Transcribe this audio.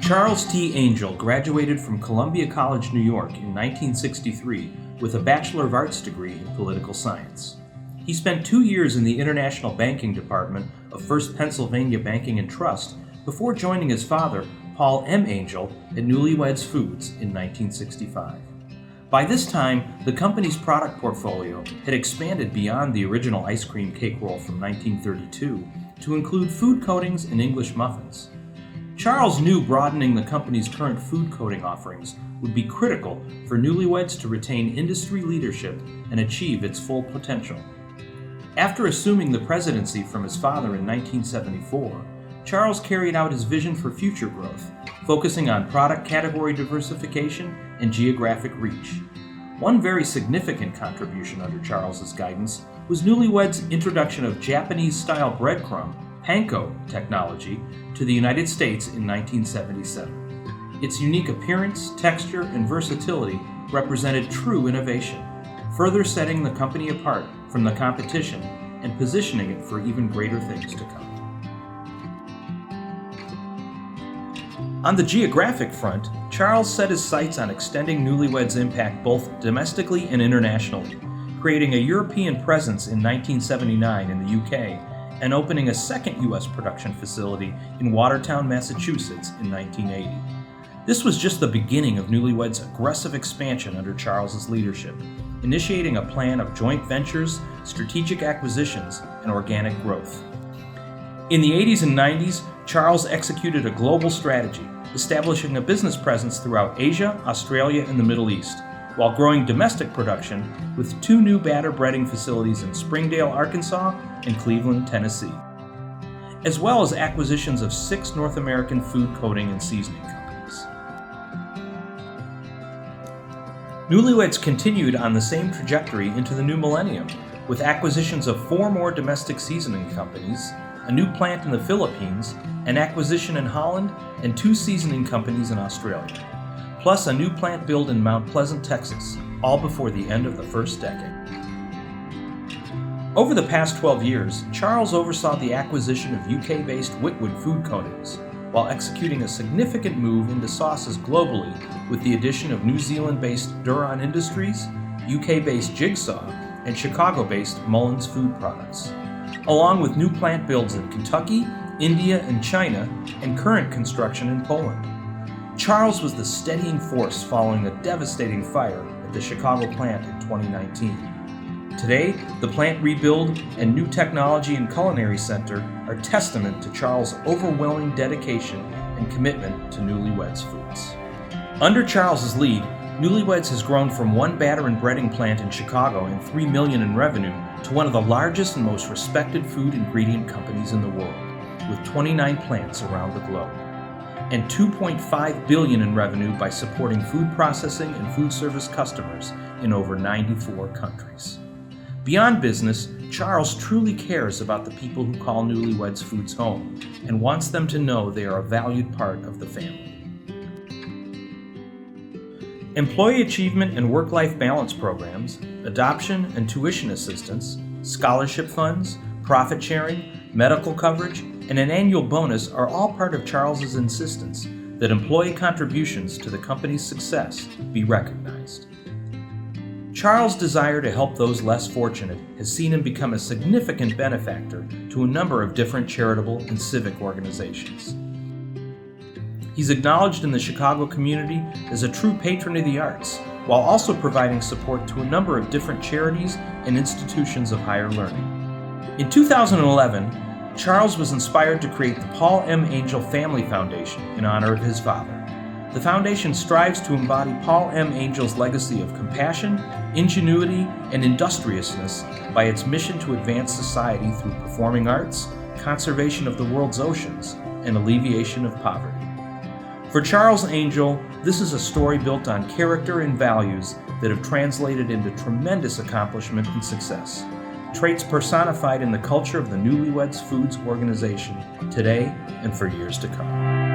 Charles T. Angell graduated from Columbia College, New York in 1963 with a Bachelor of Arts degree in political science. He spent 2 years in the International Banking Department of First Pennsylvania Banking and Trust before joining his father, Paul M. Angell, at Weds Foods in 1965. By this time, the company's product portfolio had expanded beyond the original ice cream cake roll from 1932 to include food coatings and English muffins. Charles knew broadening the company's current food coating offerings would be critical for Weds to retain industry leadership and achieve its full potential. After assuming the presidency from his father in 1974, Charles carried out his vision for future growth, focusing on product category diversification and geographic reach. One very significant contribution under Charles's guidance was Weds' introduction of Japanese-style breadcrumb, panko technology, to the United States in 1977. Its unique appearance, texture, and versatility represented true innovation, further setting the company apart from the competition and positioning it for even greater things to come. On the geographic front, Charles set his sights on extending Weds' impact both domestically and internationally, creating a European presence in 1979 in the UK and opening a second U.S. production facility in Watertown, Massachusetts in 1980. This was just the beginning of Weds' aggressive expansion under Charles's leadership, initiating a plan of joint ventures, strategic acquisitions, and organic growth. In the 80s and 90s, Charles executed a global strategy, establishing a business presence throughout Asia, Australia, and the Middle East, while growing domestic production with 2 new batter breading facilities in Springdale, Arkansas, and Cleveland, Tennessee, as well as acquisitions of 6 North American food coating and seasoning companies. Weds continued on the same trajectory into the new millennium, with acquisitions of 4 more domestic seasoning companies, a new plant in the Philippines, an acquisition in Holland, and 2 seasoning companies in Australia, plus a new plant build in Mount Pleasant, Texas, all before the end of the first decade. Over the past 12 years, Charles oversaw the acquisition of UK-based Whitwood food coatings, while executing a significant move into sauces globally with the addition of New Zealand-based Duron Industries, UK-based Jigsaw, and Chicago-based Mullins Food Products, along with new plant builds in Kentucky, India, and China, and current construction in Poland. Charles was the steadying force following the devastating fire at the Chicago plant in 2019. Today, the plant rebuild and new technology and culinary center are testament to Charles' overwhelming dedication and commitment to Weds Foods. Under Charles' lead, Weds has grown from 1 batter and breading plant in Chicago and $3 million in revenue to one of the largest and most respected food ingredient companies in the world, with 29 plants around the globe, and $2.5 billion in revenue by supporting food processing and food service customers in over 94 countries. Beyond business, Charles truly cares about the people who call Weds Foods home and wants them to know they are a valued part of the family. Employee achievement and work-life balance programs, adoption and tuition assistance, scholarship funds, profit sharing, medical coverage, and an annual bonus are all part of Charles's insistence that employee contributions to the company's success be recognized. Charles' desire to help those less fortunate has seen him become a significant benefactor to a number of different charitable and civic organizations. He's acknowledged in the Chicago community as a true patron of the arts, while also providing support to a number of different charities and institutions of higher learning. In 2011, Charles was inspired to create the Paul M. Angell Family Foundation in honor of his father. The foundation strives to embody Paul M. Angell's legacy of compassion, ingenuity, and industriousness by its mission to advance society through performing arts, conservation of the world's oceans, and alleviation of poverty. For Charles Angell, this is a story built on character and values that have translated into tremendous accomplishment and success, traits personified in the culture of the Weds Foods organization today and for years to come.